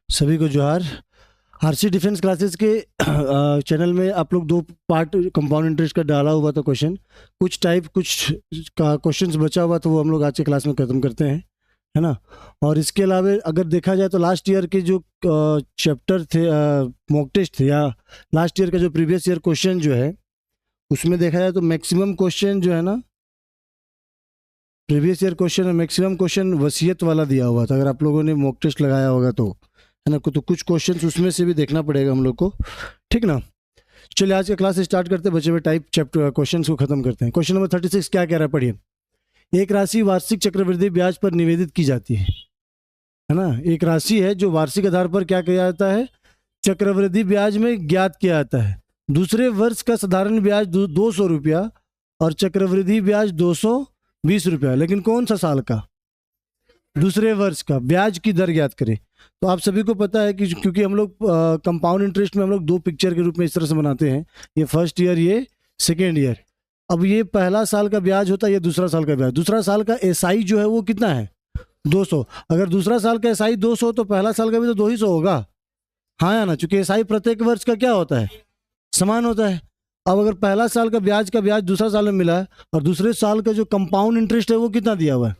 सभी को जोहार। आरसी डिफेंस क्लासेस के चैनल में आप लोग दो पार्ट कंपाउंड इंटरेस्ट का डाला हुआ था क्वेश्चन, कुछ टाइप कुछ का क्वेश्चंस बचा हुआ तो वो हम लोग आज के क्लास में ख़त्म करते हैं, है ना। और इसके अलावा अगर देखा जाए तो लास्ट ईयर के जो चैप्टर थे, मॉक टेस्ट थे, या लास्ट ईयर का जो प्रीवियस ईयर क्वेश्चन जो है उसमें देखा जाए तो मैक्सिमम क्वेश्चन जो है ना, प्रीवियस ईयर क्वेश्चन में मैक्सिमम क्वेश्चन वसीयत वाला दिया हुआ था। अगर आप लोगों ने मॉक टेस्ट लगाया होगा तो, है ना, तो कुछ क्वेश्चंस उसमें से भी देखना पड़ेगा हम लोग को, ठीक ना। चलिए आज का क्लास स्टार्ट करते हैं, बचे हुए टाइप चैप्टर क्वेश्चंस को खत्म करते हैं। क्वेश्चन नंबर 36 क्या कह रहा है, पढ़िए। एक राशि वार्षिक चक्रवृद्धि ब्याज पर निवेदित की जाती है ना। एक राशि है जो वार्षिक आधार पर क्या किया जाता है, चक्रवृद्धि ब्याज में ज्ञात किया जाता है। दूसरे वर्ष का साधारण ब्याज 200 रुपया और चक्रवृद्धि ब्याज 220 रुपया, लेकिन कौन सा साल का? दूसरे वर्ष का। ब्याज की दर ज्ञात करें। तो आप सभी को पता है कि क्योंकि हम लोग कंपाउंड इंटरेस्ट में हम लोग दो पिक्चर के रूप में इस तरह से बनाते हैं, ये फर्स्ट ईयर, ये सेकेंड ईयर। अब ये पहला साल का ब्याज होता है, ये दूसरा साल का ब्याज। दूसरा साल का एसआई जो है वो कितना है, 200। अगर दूसरा साल का एसआई 200 तो पहला साल का भी तो 200 होगा, हाँ या ना, चूंकि एसआई प्रत्येक वर्ष का क्या होता है, समान होता है। अब अगर पहला साल का ब्याज दूसरा साल में मिला है और दूसरे साल का जो कंपाउंड इंटरेस्ट है वो कितना दिया हुआ है,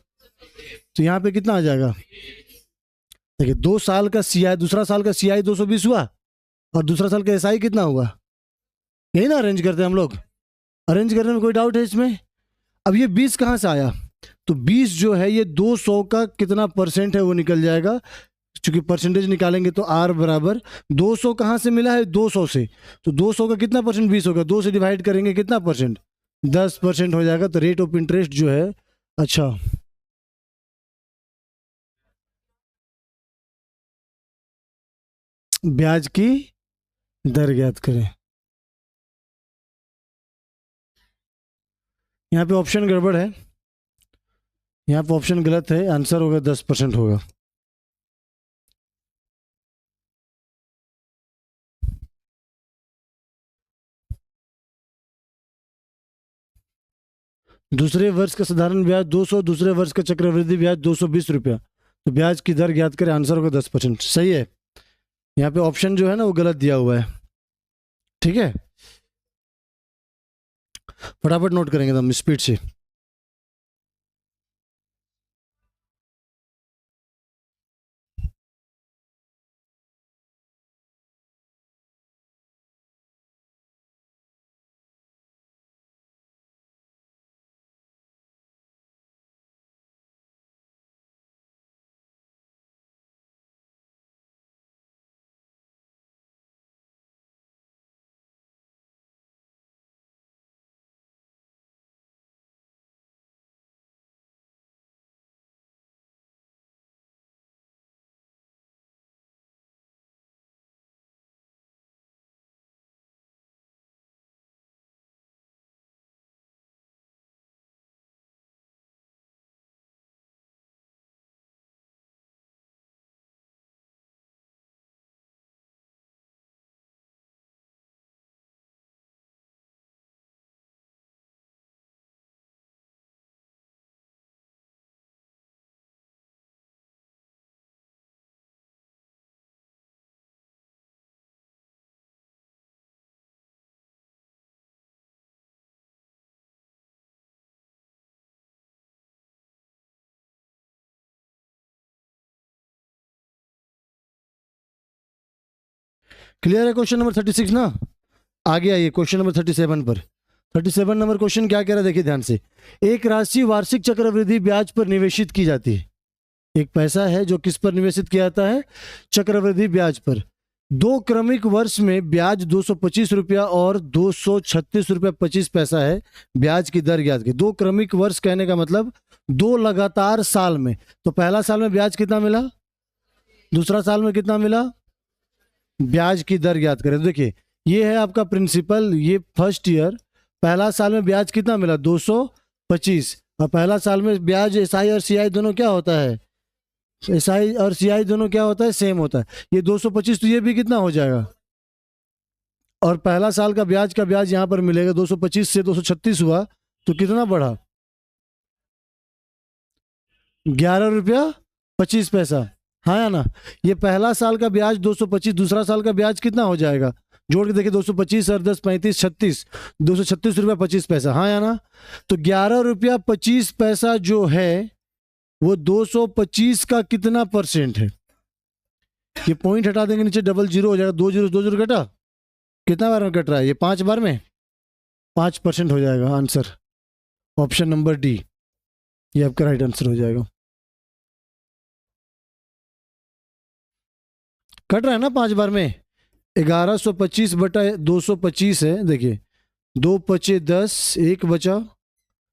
तो यहाँ पे कितना आ जाएगा, देखिए 2 साल का सीआई, दूसरा साल का सीआई 220 हुआ और दूसरा साल का एसआई कितना हुआ, यही ना अरेंज करते हैं हम लोग। अरेंज करने में कोई डाउट है इसमें? अब ये 20 कहाँ से आया, तो 20 जो है ये 200 का कितना परसेंट है वो निकल जाएगा। चूंकि परसेंटेज निकालेंगे तो आर बराबर 200 कहाँ से मिला है, 200 से, तो 200 का कितना परसेंट 20 होगा, 2 से डिवाइड करेंगे कितना परसेंट, 10% हो जाएगा। तो रेट ऑफ इंटरेस्ट जो है, अच्छा ब्याज की दर ज्ञात करें। यहाँ पे ऑप्शन गड़बड़ है, यहाँ पे ऑप्शन गलत है, आंसर होगा 10% होगा। दूसरे वर्ष का साधारण ब्याज 200, दूसरे वर्ष का चक्रवृद्धि ब्याज 220 रुपया, तो ब्याज की दर ज्ञात करें, आंसर होगा 10%। सही है। यहाँ पे ऑप्शन जो है ना वो गलत दिया हुआ है, ठीक है। फटाफट नोट करेंगे एकदम स्पीड से। क्लियर है क्वेश्चन नंबर 36 ना। आगे आइए क्वेश्चन नंबर 37 पर। 37 नंबर क्वेश्चन क्या कह रहा है, देखिए ध्यान से। एक राशि वार्षिक चक्रवृद्धि ब्याज पर निवेशित की जाती है। एक पैसा है जो किस पर निवेशित किया जाता है, चक्रवृद्धि ब्याज पर। 2 क्रमिक वर्ष में ब्याज 225 रुपया और 236 रुपया 25 पैसा है। ब्याज की दर ज्ञात की। 2 क्रमिक वर्ष कहने का मतलब 2 लगातार साल में। तो पहला साल में ब्याज कितना मिला, दूसरा साल में कितना मिला, ब्याज की दर ज्ञात करें। तो देखिए ये है आपका प्रिंसिपल, ये फर्स्ट ईयर, पहला साल में ब्याज कितना मिला 225, और पहला साल में ब्याज एसआई और सीआई दोनों क्या होता है, एसआई और सीआई दोनों क्या होता है, सेम होता है। ये 225 तो ये भी कितना हो जाएगा, और पहला साल का ब्याज यहाँ पर मिलेगा 225 से 236 हुआ तो कितना बढ़ा, 11 रुपया 25 पैसा। हाँ या ना? ये पहला साल का ब्याज 225, दूसरा साल का ब्याज कितना हो जाएगा? जोड़ के देखिए, 225 और 10 35 36, 236 रुपया 25 पैसा, हाँ या ना? तो 11 रुपया 25 पैसा जो है वो 225 का कितना परसेंट है? ये पॉइंट हटा देंगे, नीचे डबल जीरो हो जाएगा, दो जीरो कटा, कितना बार में कट रहा है ये? 5 बार में 5% हो जाएगा आंसर। ऑप्शन नंबर डी ये आपका राइट आंसर हो जाएगा। कट रहा है ना 5 बार में? 1125/225 है, देखिए, 2 × 5 = 10, 1 बचा,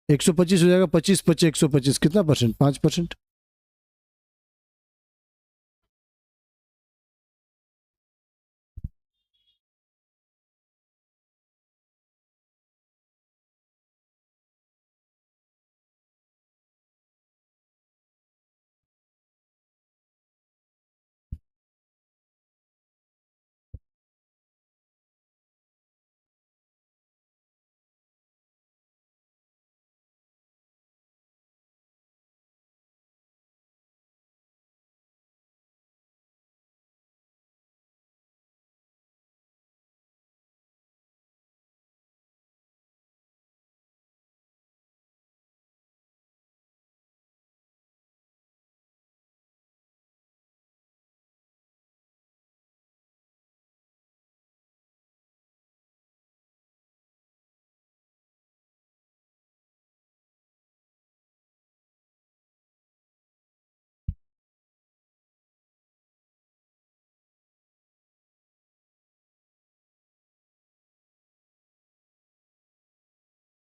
125 हो जाएगा, 25 × 5 = 125, कितना परसेंट? 5%।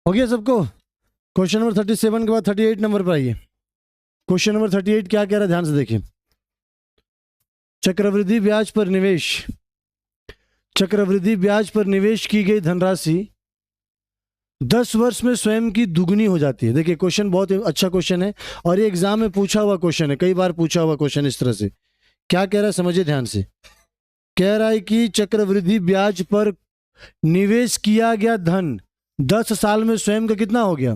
हो गया सबको? क्वेश्चन नंबर 37 के बाद 38 नंबर पर आइए। क्वेश्चन नंबर 38 क्या कह रहा है, ध्यान से देखिए। चक्रवृद्धि ब्याज पर निवेश, चक्रवृद्धि ब्याज पर निवेश की गई धनराशि 10 वर्ष में स्वयं की दुगनी हो जाती है। देखिए, क्वेश्चन बहुत अच्छा क्वेश्चन है और ये एग्जाम में पूछा हुआ क्वेश्चन है, कई बार पूछा हुआ क्वेश्चन इस तरह से। क्या कह रहा है समझिए ध्यान से। कह रहा है कि चक्रवृद्धि ब्याज पर निवेश किया गया धन 10 साल में स्वयं का कितना हो गया?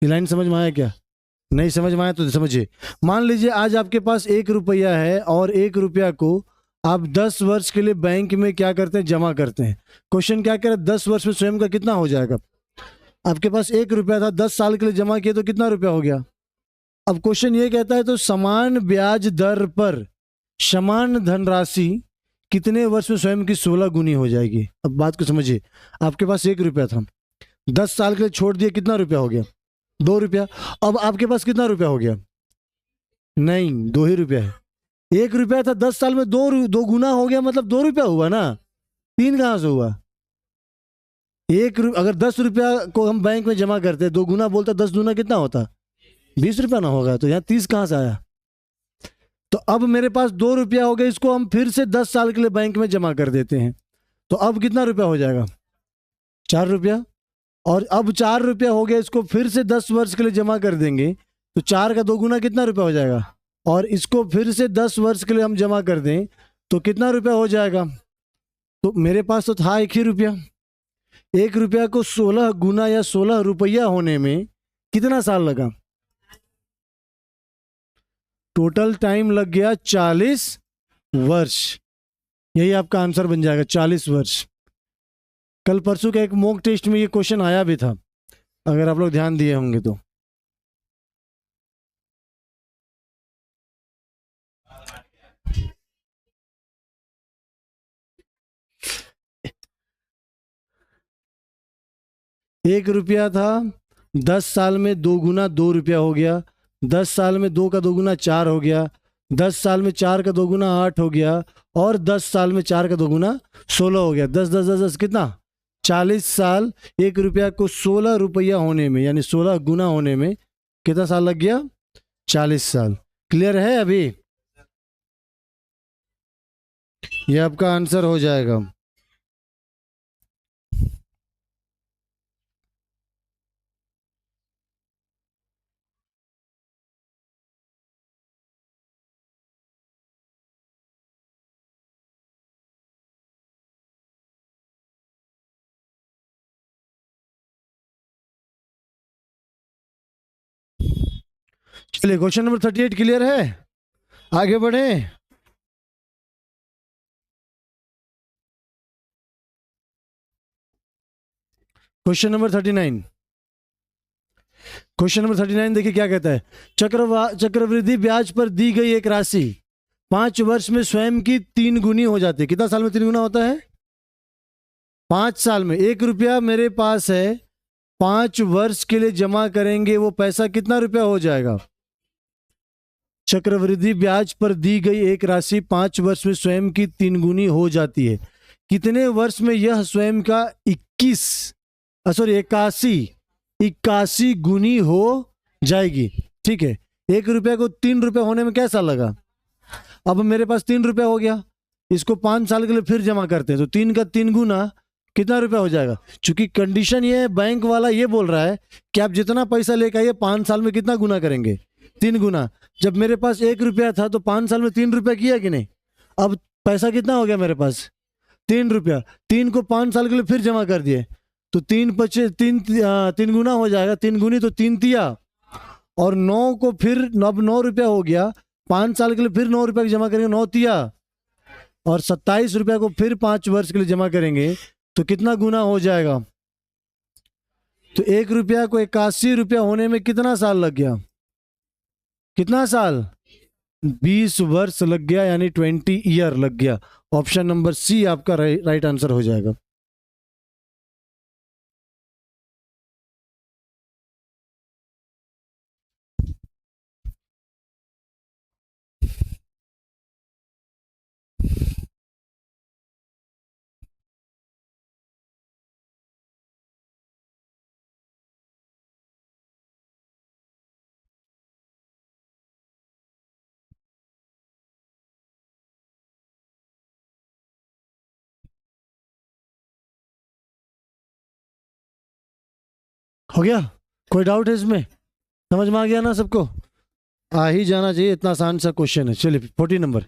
ये लाइन समझ में आया क्या? नहीं समझ में आया तो समझिए। मान लीजिए आज आपके पास 1 रुपया है और 1 रुपया को आप 10 वर्ष के लिए बैंक में क्या करते हैं? जमा करते हैं। क्वेश्चन क्या कह रहा है, 10 वर्ष में स्वयं का कितना हो जाएगा? आपके पास 1 रुपया था, 10 साल के लिए जमा किए तो कितना रुपया हो गया? अब क्वेश्चन ये कहता है तो समान ब्याज दर पर समान धनराशि कितने वर्ष में स्वयं की 16 गुनी हो जाएगी? अब बात को समझिए। आपके पास 1 रुपया था, 10 साल के लिए छोड़ दिए, कितना रुपया हो गया? 2 रुपया। अब आपके पास कितना रुपया हो गया? नहीं, 2 ही रुपया है। 1 रुपया था, 10 साल में दो गुना हो गया, मतलब 2 रुपया हुआ ना। 3 कहाँ से हुआ? अगर 10 रुपया को हम बैंक में जमा करते, 2 गुना बोलता, 10 दूना कितना होता? 20 रुपया ना होगा? तो यहाँ 30 कहाँ से आया? तो अब मेरे पास 2 रुपया हो गया, इसको हम फिर से 10 साल के लिए बैंक में जमा कर देते हैं, तो अब कितना रुपया हो जाएगा? 4 रुपया। और अब 4 रुपया हो गया, इसको फिर से 10 वर्ष के लिए जमा कर देंगे तो 4 का 2 गुना कितना रुपया हो जाएगा? और इसको फिर से 10 वर्ष के लिए हम जमा कर दें तो कितना रुपया हो जाएगा? तो मेरे पास तो था 1 ही रुपया। 1 रुपया को 16 गुना या 16 रुपया होने में कितना साल लगा? टोटल टाइम लग गया 40 वर्ष। यही आपका आंसर बन जाएगा, 40 वर्ष। कल परसों का एक मॉक टेस्ट में ये क्वेश्चन आया भी था, अगर आप लोग ध्यान दिए होंगे तो। एक रुपया था, 10 साल में 2 गुना 2 रुपया हो गया, 10 साल में 2 का 2 गुना 4 हो गया, 10 साल में 4 का 2 गुना 8 हो गया, और 10 साल में 4 का 2 गुना 16 हो गया। 10 10 10 10 कितना? 40 साल। 1 रुपया को 16 रुपया होने में, यानी 16 गुना होने में कितना साल लग गया? 40 साल। क्लियर है अभी? ये आपका आंसर हो जाएगा। चलिए, क्वेश्चन नंबर 38 क्लियर है? आगे बढ़े। Question number 39। क्वेश्चन नंबर 39 देखिए क्या कहता है। चक्रवृद्धि ब्याज पर दी गई एक राशि 5 वर्ष में स्वयं की 3 गुनी हो जाती है। कितना साल में 3 गुना होता है? 5 साल में। 1 रुपया मेरे पास है, 5 वर्ष के लिए जमा करेंगे, वो पैसा कितना रुपया हो जाएगा? चक्रवृद्धि ब्याज पर दी गई एक राशि 5 वर्ष में स्वयं की 3 गुनी हो जाती है। कितने वर्ष में यह स्वयं का 81 गुनी हो जाएगी? ठीक है, 1 रुपया को 3 रुपया होने में कैसा लगा? अब मेरे पास 3 रुपया हो गया, इसको 5 साल के लिए फिर जमा करते हैं तो 3 का 3 गुना कितना रुपया हो जाएगा? चूंकि कंडीशन ये है, बैंक वाला ये बोल रहा है कि आप जितना पैसा लेकर आइए 5 साल में कितना गुना करेंगे? 3 गुना। जब मेरे पास 1 रुपया था तो 5 साल में 3 रुपया किया कि नहीं? अब पैसा कितना हो गया मेरे पास? 3 रुपया। 3 को 5 साल के लिए फिर जमा कर दिए तो 3 गुना हो जाएगा। 3 गुनी तो 3 तिया, और 9 को फिर अब 9 रुपया हो गया, 5 साल के लिए फिर 9 रुपया जमा करेंगे, 9 तिया, और 27 रुपया को फिर 5 वर्ष के लिए जमा करेंगे तो कितना गुना हो जाएगा? तो 1 रुपया को 81 रुपया होने में कितना साल लग गया? कितना साल? 20 वर्ष लग गया, यानी 20 ईयर लग गया। ऑप्शन नंबर सी आपका राइट आंसर हो जाएगा। हो गया? कोई डाउट है इसमें? समझ में आ गया ना सबको? आ ही जाना चाहिए, इतना आसान सा क्वेश्चन है। चलिए 40 नंबर।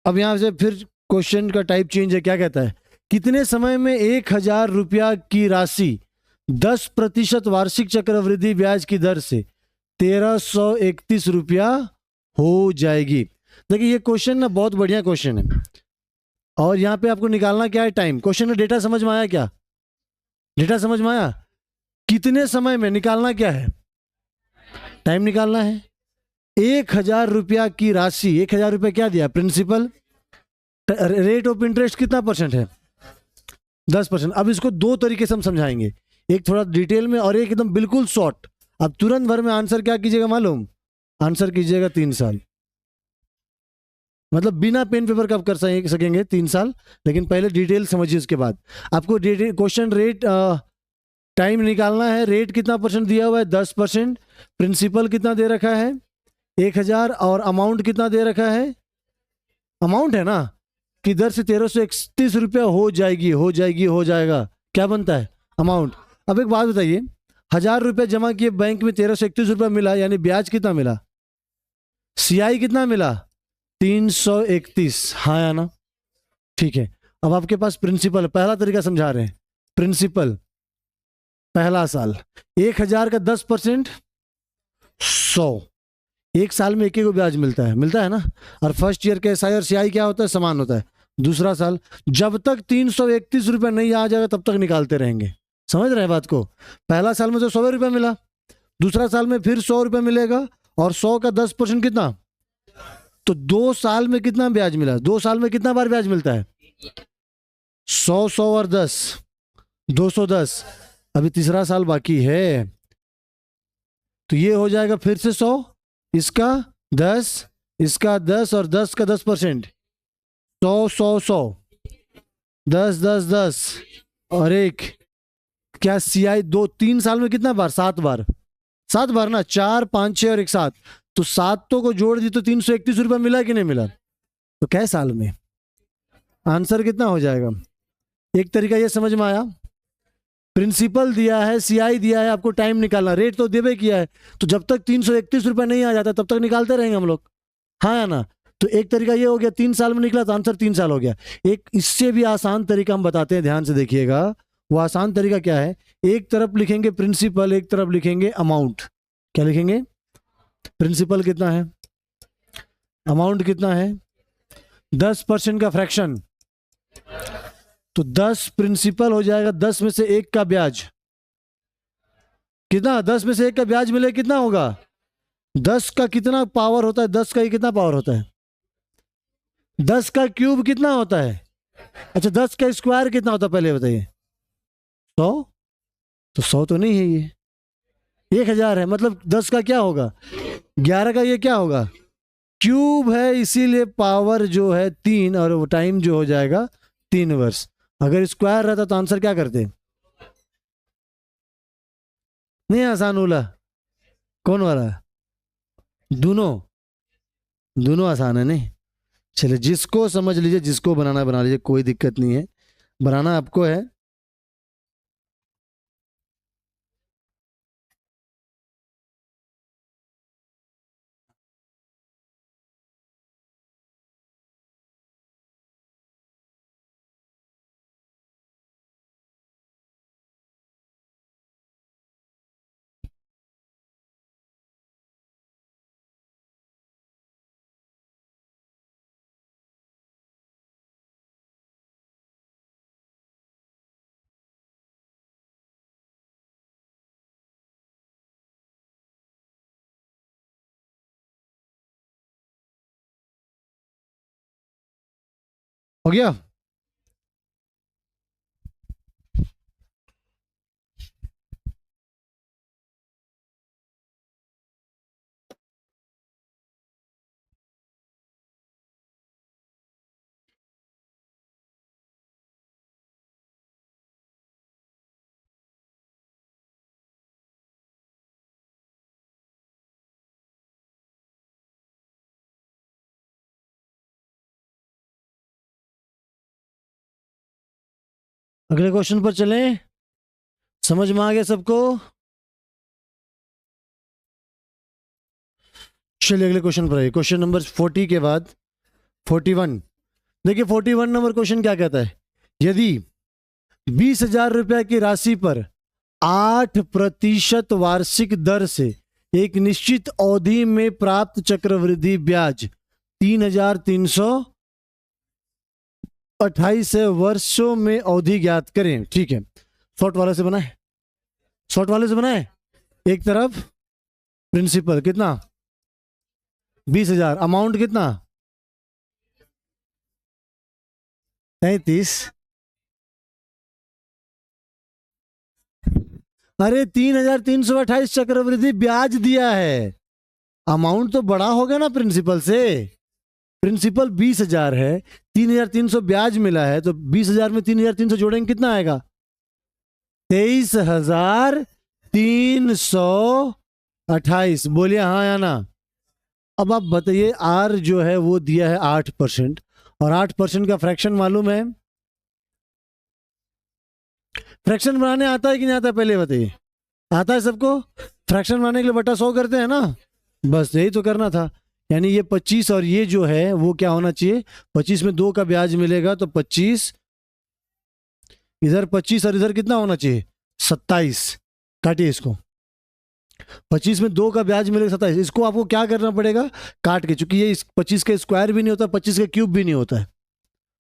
अब यहां से फिर क्वेश्चन का टाइप चेंज है। क्या कहता है? कितने समय में 1000 रुपया की राशि 10% वार्षिक चक्रवृद्धि ब्याज की दर से 1331 रुपया हो जाएगी? देखिए ये क्वेश्चन ना बहुत बढ़िया क्वेश्चन है, और यहाँ पे आपको निकालना क्या है? टाइम। क्वेश्चन में डेटा समझ में आया क्या? डेटा समझ में आया? कितने समय में निकालना क्या है? टाइम निकालना है। 1000 रुपया की राशि, 1000 रुपया क्या दिया? प्रिंसिपल। रेट ऑफ इंटरेस्ट कितना परसेंट है? 10%। अब इसको 2 तरीके से हम समझाएंगे, एक थोड़ा डिटेल में और एक एकदम बिल्कुल शॉर्ट। अब तुरंत भर में आंसर क्या कीजिएगा मालूम? आंसर कीजिएगा 3 साल। मतलब बिना पेन पेपर का आप कर सकेंगे 3 साल, लेकिन पहले डिटेल समझिए, उसके बाद आपको क्वेश्चन रेट टाइम निकालना है। रेट कितना परसेंट दिया हुआ है? 10%। प्रिंसिपल कितना दे रखा है? 1000। और अमाउंट कितना दे रखा है? अमाउंट है ना कि दर से 1331 रुपया हो जाएगी, हो जाएगी, हो जाएगा, क्या बनता है? अमाउंट। अब एक बात बताइए, 1000 रुपया जमा किए बैंक में, 1331 रुपया मिला, यानी ब्याज कितना मिला? सीआई कितना मिला? 331। हाँ या ना? ठीक है। अब आपके पास प्रिंसिपल, पहला तरीका समझा रहे हैं। प्रिंसिपल पहला साल 1000 का 10% 100। एक साल में एक ही को ब्याज मिलता है ना? और फर्स्ट ईयर का एसआई और सीआई क्या होता है? समान होता है। दूसरा साल जब तक 331 रुपया नहीं आ जाएगा तब तक निकालते रहेंगे। समझ रहे हैं बात को? पहला साल में तो 100 रुपया मिला, दूसरा साल में फिर 100 रुपया मिलेगा, और 100 का 10% कितना? तो 2 साल में कितना ब्याज मिला? 2 साल में कितना बार ब्याज मिलता है? 100, 100 और 10, 210। अभी तीसरा साल बाकी है, तो ये हो जाएगा फिर से 100, इसका 10, इसका 10, और 10 का 10%, 100, 100, 100, 10, 10, 10 और एक क्या सीआई 2-3 साल में कितना बार? 7 बार। 7 बार ना? 4, 5, 6 और एक 7, तो 7 को जोड़ दी तो 331 रुपया मिला कि नहीं मिला? तो क्या साल में? आंसर कितना हो जाएगा? एक तरीका ये समझ में आया। प्रिंसिपल दिया है, सीआई दिया है, आपको टाइम निकालना, रेट तो देवे किया है, तो जब तक 331 रुपया नहीं आ जाता तब तक निकालते रहेंगे हम लोग। हाँ या ना? तो एक तरीका ये हो गया, 3 साल में निकला तो आंसर 3 साल हो गया। एक इससे भी आसान तरीका हम बताते हैं, ध्यान से देखिएगा। वो आसान तरीका क्या है? एक तरफ लिखेंगे प्रिंसिपल, एक तरफ लिखेंगे अमाउंट। क्या लिखेंगे? प्रिंसिपल कितना है? अमाउंट कितना है 10% का फ्रैक्शन, तो 10 प्रिंसिपल हो जाएगा, 10 में से 1 का ब्याज कितना, 10 में से 1 का ब्याज मिले कितना होगा, 10 का कितना पावर होता है, 10 का ही कितना पावर होता है, 10 का क्यूब कितना होता है, अच्छा 10 का स्क्वायर कितना होता है पहले बताइए, 100, तो 100 तो नहीं है ये 1000 है, मतलब 10 का क्या होगा 11 का ये क्या होगा क्यूब है, इसीलिए पावर जो है 3 और वो टाइम जो हो जाएगा 3 वर्ष। अगर स्क्वायर रहता तो आंसर क्या करते, नहीं आसान वाला, कौन वाला, दोनों, दोनों आसान है नहीं। चलिए जिसको समझ लीजिए, जिसको बनाना बना लीजिए, कोई दिक्कत नहीं है, बनाना आपको है। हो गया, अगले क्वेश्चन पर चलें, समझ में आ गया सबको, चलिए अगले क्वेश्चन पर आइए, क्वेश्चन नंबर 40 के बाद 41, देखिए 41 नंबर क्वेश्चन क्या कहता है, यदि 20,000 रुपए की राशि पर 8% वार्षिक दर से एक निश्चित अवधि में प्राप्त चक्रवृद्धि ब्याज 3,328 वर्षों में अवधि ज्ञात करें, ठीक है, शॉर्ट वाले से बनाए, शॉर्ट वाले से बनाए, एक तरफ प्रिंसिपल कितना 20,000, अमाउंट कितना 33, अरे 3,328 चक्रवृद्धि ब्याज दिया है, अमाउंट तो बड़ा हो गया ना प्रिंसिपल से, प्रिंसिपल 20,000 है, 3,300 ब्याज मिला है, तो 20,000 में 3,300 जोड़ेंगे कितना आएगा 23,328, बोलिए हाँ या ना। अब आप बताइए, आर जो है वो दिया है 8%, और 8% का फ्रैक्शन मालूम है, फ्रैक्शन बनाने आता है कि नहीं आता है पहले बताइए, आता है सबको, फ्रैक्शन बनाने के लिए बटा 100 करते हैं ना, बस यही तो करना था, यानी ये 25 और ये जो है वो क्या होना चाहिए, 25 में 2 का ब्याज मिलेगा तो 25, इधर 25 और इधर कितना होना चाहिए 27, काटिए इसको, 25 में 2 का ब्याज मिलेगा 27, इसको आपको क्या करना पड़ेगा काट के, चूंकि ये 25 का स्क्वायर भी नहीं होता, 25 का क्यूब भी नहीं होता है,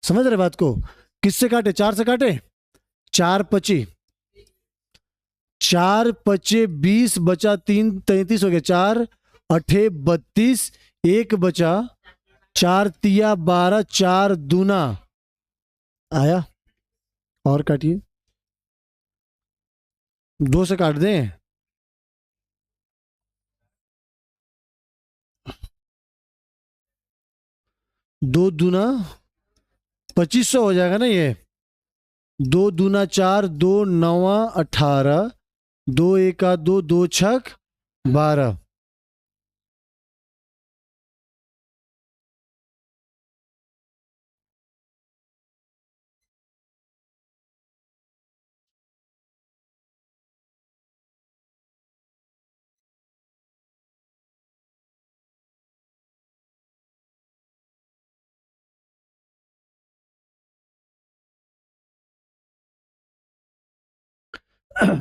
समझ रहे बात को, किससे काटे 4 से काटे, 4 पचे 20 बचा 3 33 हो गया, 4 अठे 32, 1 बचा, 4 तिया 12, 4 दूना आया, और काटिए, 2 से काट दें, 2 दूना 2500 हो जाएगा ना ये, 2 दूना 4, 2 नवा 18, 2 एका 2, 2 छक 12,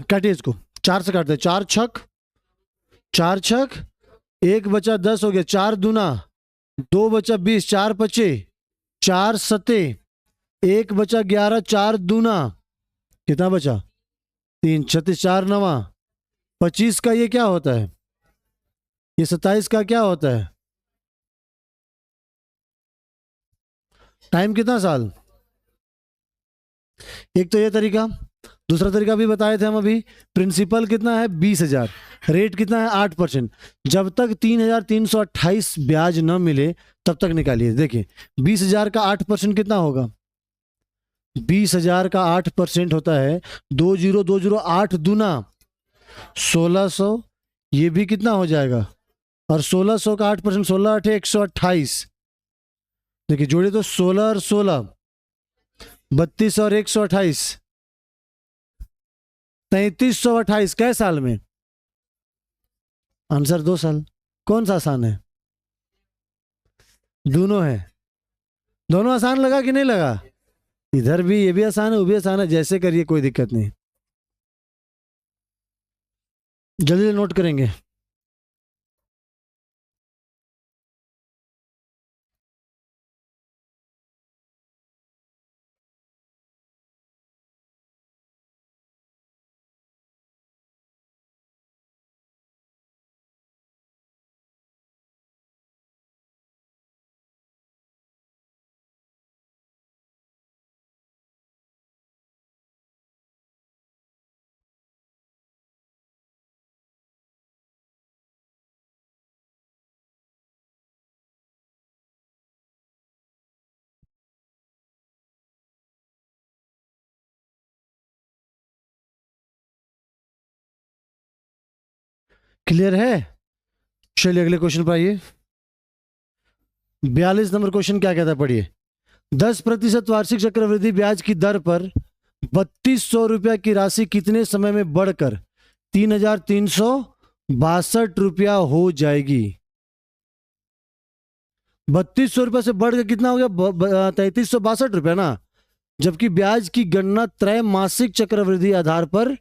काटिए इसको, 4 से काटते, 4 छक 1 बचा 10 हो गया, 4 दूना 2 बचा 20, 4 बचे, 4 सते, 1 बचा 11, 4 दूना कितना बचा 3, 36, 4 नवा 25 का ये क्या होता है, ये 27 का क्या होता है, टाइम कितना साल। एक तो ये तरीका, दूसरा तरीका भी बताए थे हम अभी। प्रिंसिपल कितना है 20,000, रेट कितना है 8%। जब तक 3,328 ब्याज न मिले तब तक निकालिए। देखिए 20,000 का 8% कितना होगा, 20,000 का 8% होता है 20,208 दूना 1600, ये भी कितना हो जाएगा, और 1600 का 8%, 16 8 128। देखिए जोड़े तो 16 और 16 32 और 128 3328 कै साल में, आंसर 2 साल। कौन सा आसान है, दोनों है। दोनों आसान लगा कि नहीं लगा, इधर भी ये भी आसान है वो भी आसान है, जैसे करिए कोई दिक्कत नहीं। जल्दी नोट करेंगे। क्लियर है, चलिए अगले क्वेश्चन पर आइए। 42 नंबर क्वेश्चन क्या कहता है, पढ़िए। 10% वार्षिक चक्रवृद्धि ब्याज की दर पर 3200 रुपया की राशि कितने समय में बढ़कर 3,362 रुपया हो जाएगी। 3200 रुपया से बढ़ के कितना हो गया 3,362 रुपया ना, जबकि ब्याज की गणना त्रैमासिक चक्रवृद्धि आधार पर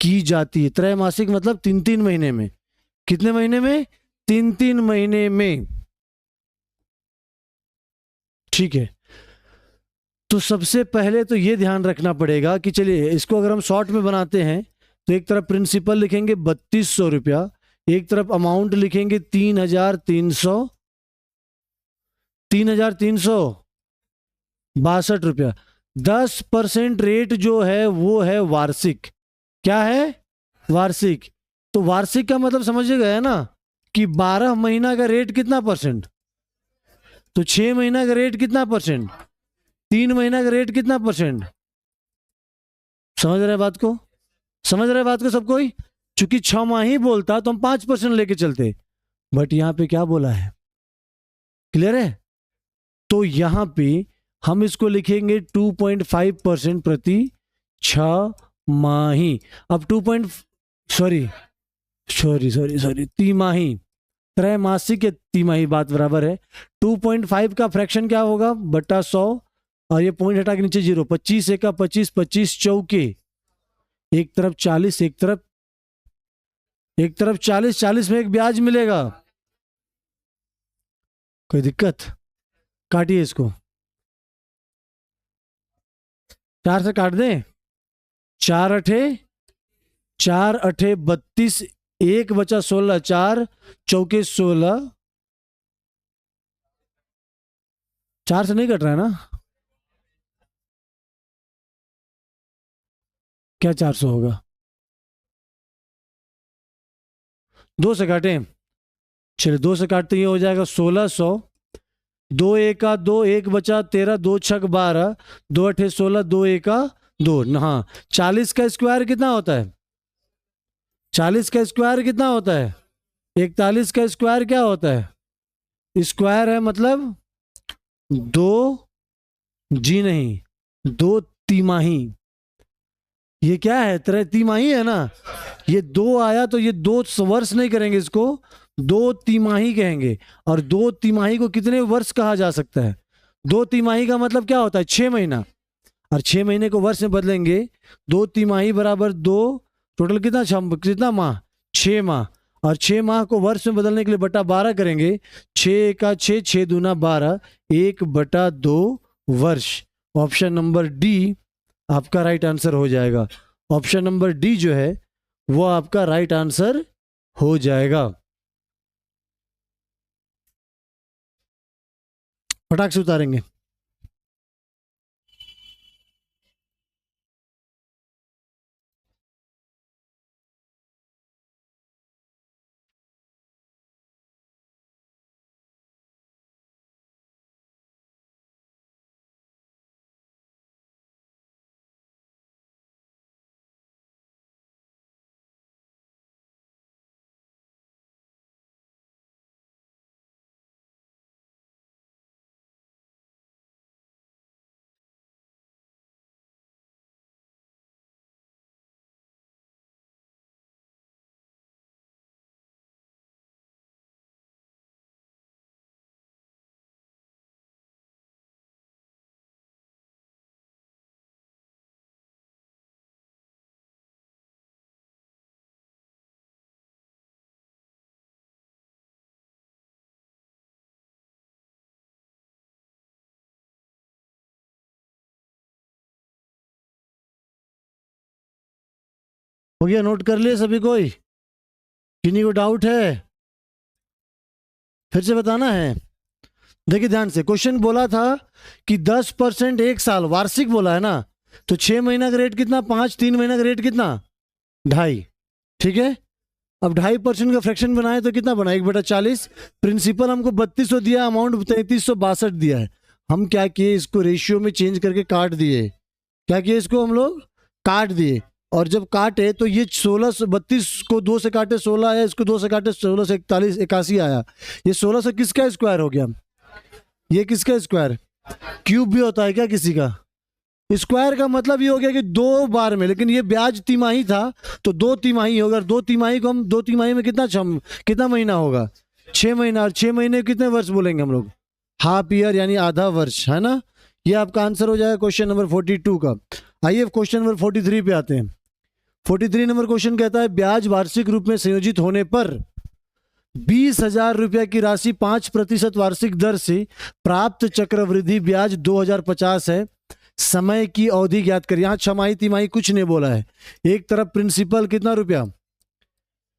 की जाती है। त्रैमासिक मतलब 3-3 महीने में, कितने महीने में 3-3 महीने में, ठीक है। तो सबसे पहले तो ये ध्यान रखना पड़ेगा कि चलिए इसको अगर हम शॉर्ट में बनाते हैं तो एक तरफ प्रिंसिपल लिखेंगे 3200 रुपया, एक तरफ अमाउंट लिखेंगे 3,362 रुपया। 10% रेट जो है वो है वार्षिक, क्या है वार्षिक। तो वार्षिक का मतलब समझ गए ना कि 12 महीना का रेट कितना परसेंट, तो 6 महीना का रेट कितना परसेंट, 3 महीना का रेट कितना परसेंट। समझ रहे बात को, समझ रहे बात को सब कोई। चूंकि 6 माह ही बोलता तो हम 5% लेके चलते, बट यहां पे क्या बोला है, क्लियर है। तो यहां पे हम इसको लिखेंगे 2.5% प्रति 6 माही। अब 2. सॉरी तिमाही, त्रैमासिक या तिमाही बात बराबर है। 2.5 का फ्रैक्शन क्या होगा बटा 100, और ये पॉइंट हटा के नीचे 0, 25 एका 25, 25 चौके, एक तरफ 40 एक तरफ 40, 40 में एक ब्याज मिलेगा। कोई दिक्कत, काटिए इसको, 4 से काट दें, 4 अठे 32, 1 बचा 16, 4 चौके 16, 4 से नहीं कट रहा है ना, क्या 400 होगा, 2 से काटें, चलिए 2 से काटते ये हो जाएगा 1600, 2 एका 2, 1 बचा 13, 2 छक 12, 2 अठे 16, 2 एका 2। हाँ 40 का स्क्वायर कितना होता है, 40 का स्क्वायर कितना होता है, 41 का स्क्वायर क्या होता है, स्क्वायर है मतलब 2 जी नहीं 2 तिमाही। ये क्या है तिमाही है ना, ये 2 आया तो ये 2 वर्ष नहीं करेंगे, इसको 2 तिमाही कहेंगे। और 2 तिमाही को कितने वर्ष कहा जा सकता है, 2 तिमाही का मतलब क्या होता है 6 महीना, और 6 महीने को वर्ष में बदलेंगे, 2 तिमाही बराबर 2, टोटल कितना माह 6 माह, और 6 माह को वर्ष में बदलने के लिए बटा 12 करेंगे। 6 का 6, 6 दूना 12, 1/2 वर्ष। ऑप्शन नंबर डी आपका राइट आंसर हो जाएगा। ऑप्शन नंबर डी जो है वो आपका राइट आंसर हो जाएगा। फटाक से उतारेंगे। हो गया, नोट कर लिए सभी कोई? किन्हीं को डाउट है? फिर से बताना है। देखिए ध्यान से, क्वेश्चन बोला था कि 10% एक साल, वार्षिक बोला है ना, तो 6 महीना का रेट कितना, 5, 3 महीना का रेट कितना, 2.5। ठीक है, अब 2.5% का फ्रैक्शन बनाए तो कितना बना, 1/40। प्रिंसिपल हमको 3200 दिया, अमाउंट 3362 दिया है। हम क्या किए, इसको रेशियो में चेंज करके काट दिए। क्या किए, इसको हम लोग काट दिए। और जब काटे तो ये 1632 को 2 से काटे 16 आया, इसको 2 से काटे 1641 81 आया। ये 1600 किसका स्क्वायर हो गया? ये किसका स्क्वायर? क्यूब भी होता है क्या किसी का? स्क्वायर का मतलब ये हो गया कि 2 बार में, लेकिन ये ब्याज तिमाही था तो 2 तिमाही होगा। 2 तिमाही को हम 2 तिमाही में कितना महीना होगा, 6 महीना। और 6 महीने कितने वर्ष बोलेंगे हम लोग? हाफ ईयर, यानी आधा वर्ष, है ना। ये आपका आंसर हो जाएगा क्वेश्चन नंबर 42 का। आइए क्वेश्चन नंबर 43 पे आते हैं। 43 नंबर क्वेश्चन कहता है, ब्याज वार्षिक रूप में संयोजित होने पर 20,000 रुपया की राशि 5% वार्षिक दर से प्राप्त चक्रवृद्धि ब्याज 2050 है। समय की अवधि ज्ञात करिए। यहां छमाही तिमाही कुछ नहीं बोला है। एक तरफ प्रिंसिपल कितना रुपया,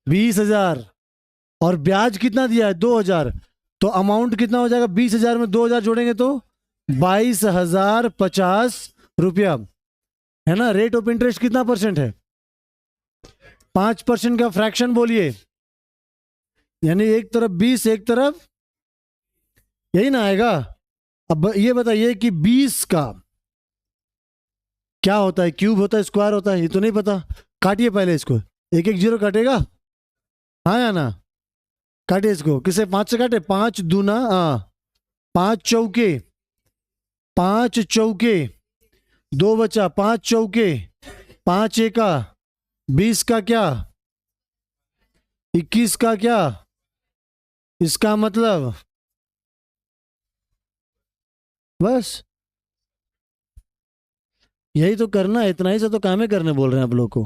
20,000, और ब्याज कितना दिया है, 2,000। तो अमाउंट कितना हो जाएगा, 20,000 में 2,000 जोड़ेंगे तो 22,050 रुपया, है ना। रेट ऑफ इंटरेस्ट कितना परसेंट है, 5% का फ्रैक्शन बोलिए, यानी एक तरफ 20, एक तरफ, यही ना आएगा। अब ये बताइए कि 20 का क्या होता है, क्यूब होता है, स्क्वायर होता है, ये तो नहीं पता। काटिए पहले इसको, एक एक जीरो काटेगा, हाँ या ना। काटिए इसको, किसे 5 से काटे, 5 दूना, हाँ, 5 चौके, 5 चौके, 2 बचा, 5 चौके, 5 एका, 20 का क्या, 21 का क्या, इसका मतलब बस यही तो करना है, इतना ही से तो काम ही करने बोल रहे हैं आप लोग को।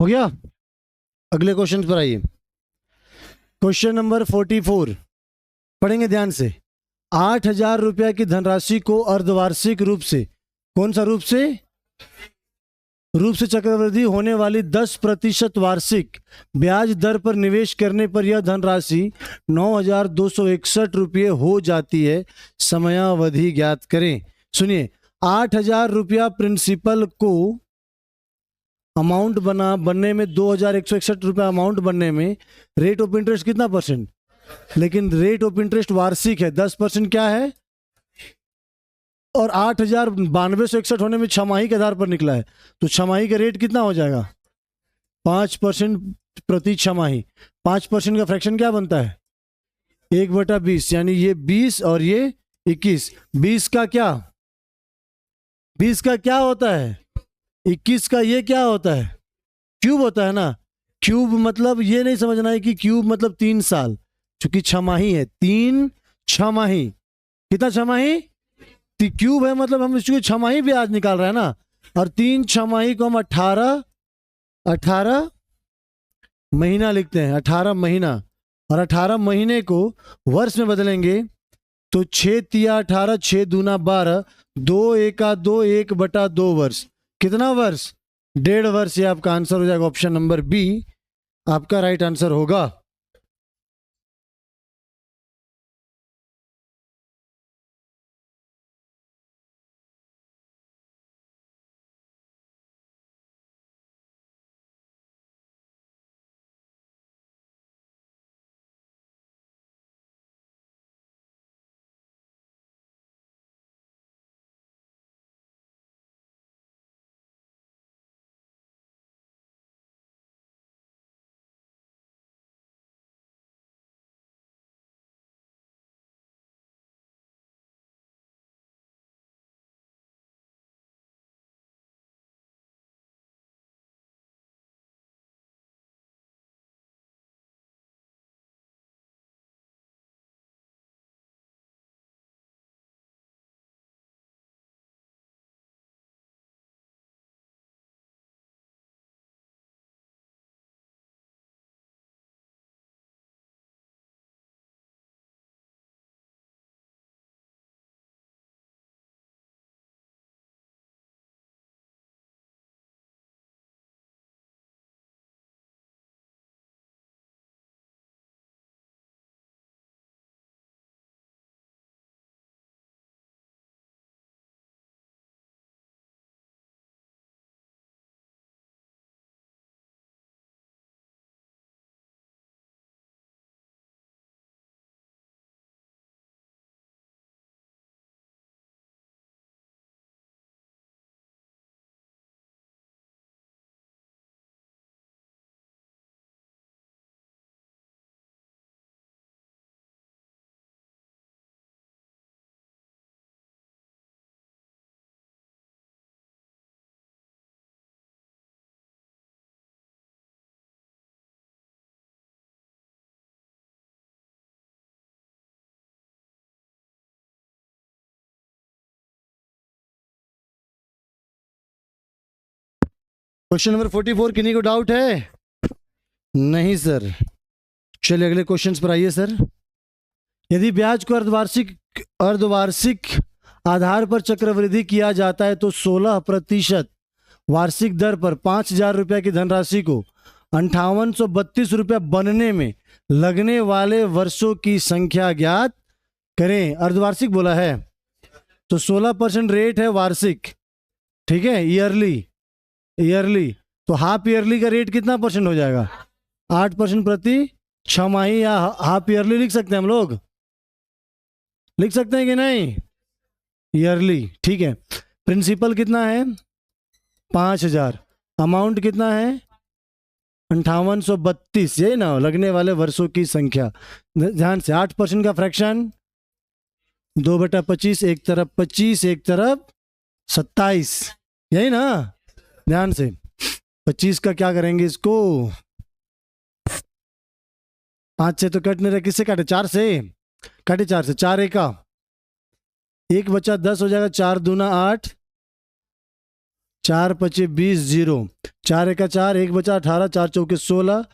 हो गया, अगले क्वेश्चन पर आइए। क्वेश्चन नंबर 44 पढ़ेंगे ध्यान से। 8,000 रुपया की धनराशि को अर्धवार्षिक रूप से, कौन सा रूप से चक्रवृद्धि होने वाली 10% वार्षिक ब्याज दर पर निवेश करने पर यह धनराशि 9,261 रुपये हो जाती है। समयावधि ज्ञात करें। सुनिए, 8,000 रुपया प्रिंसिपल को अमाउंट बनने में 2,161 रुपया अमाउंट बनने में रेट ऑफ इंटरेस्ट कितना परसेंट, लेकिन रेट ऑफ इंटरेस्ट वार्षिक है 10% क्या है, और 8,9261 होने में छमाही के आधार पर निकला है, तो छमाही का रेट कितना हो जाएगा 5% प्रति छमाही। 5% का फ्रैक्शन क्या बनता है 1/20, यानी ये 20 और ये 21। 20 का क्या होता है, 21 का ये क्या होता है, क्यूब होता है ना। क्यूब मतलब ये नहीं समझना है कि क्यूब मतलब 3 साल, क्योंकि छमाही है, 3 छमाही, कितना छमाही, क्यूब है मतलब हम इसको छमाही ब्याज निकाल रहे हैं ना, और 3 छमाही को हम 18 महीना लिखते हैं, 18 महीना, और 18 महीने को वर्ष में बदलेंगे तो 6 तिया 18, 6 दूना 12, 2 एका 2, 1/2 वर्ष, कितना वर्ष 1.5 वर्ष। ये आपका आंसर हो जाएगा, ऑप्शन नंबर बी आपका राइट आंसर होगा। क्वेश्चन नंबर 44 किन्हीं को डाउट है? नहीं सर। चलिए अगले क्वेश्चन पर आइए सर। यदि ब्याज को अर्धवार्षिक आधार पर चक्रवृद्धि किया जाता है तो 16% वार्षिक दर पर 5,000 रुपया की धनराशि को 5832 रुपया बनने में लगने वाले वर्षों की संख्या ज्ञात करें। अर्धवार्षिक बोला है तो 16% रेट है वार्षिक, ठीक है, ईयरली, तो हाफ ईयरली का रेट कितना परसेंट हो जाएगा 8% प्रति छमाही, या हाफ ईयरली लिख सकते हैं, हम लोग लिख सकते हैं कि नहीं, ईयरली, ठीक है। प्रिंसिपल कितना है 5,000, अमाउंट कितना है 5832, यही ना लगने वाले वर्षों की संख्या। ध्यान से 8% का फ्रैक्शन 2/25, एक तरफ 25 एक तरफ 27, यही ना। ध्यान से 25 का क्या करेंगे, इसको 5 से तो कट नहीं रहा, किससे काटे 4 से काटे, 4 से 4 एका 1 बचा 10 हो जाएगा, 4 दूना 8, 4 पचे 20, 0, 4 एका 4, 1 बचा 18, 4 चौके 16,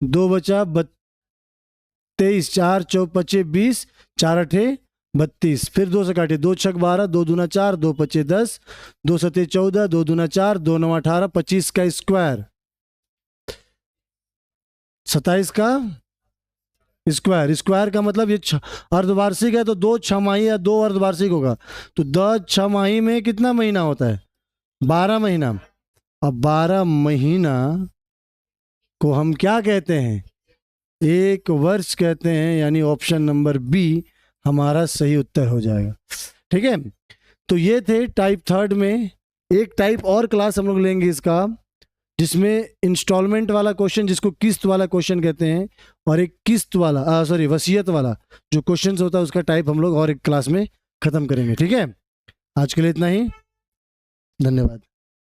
2 बचा 23, 4 चौक 25 20, 4 अठे 32, फिर 2 से काटे, 2 छक 12, 2 दूना 4, 2 पचे 10, 2 सते 14, 2 दूना 4, 2 नवा 18, 25 का स्क्वायर, 27 का स्क्वायर। स्क्वायर का मतलब ये अर्धवार्षिक है तो 2 छमाही या 2 अर्धवार्षिक होगा, तो 10 छमाही में कितना महीना होता है? 12 महीना। अब 12 महीना को हम क्या कहते हैं? एक वर्ष कहते हैं, यानी ऑप्शन नंबर बी हमारा सही उत्तर हो जाएगा। ठीक है, तो ये थे टाइप थर्ड में। एक टाइप और क्लास हम लोग लेंगे इसका, जिसमें इंस्टॉलमेंट वाला क्वेश्चन, जिसको किस्त वाला क्वेश्चन कहते हैं, और एक किस्त वाला वसीयत वाला जो क्वेश्चन होता है उसका टाइप हम लोग और एक क्लास में खत्म करेंगे। ठीक है, आज के लिए इतना ही, धन्यवाद।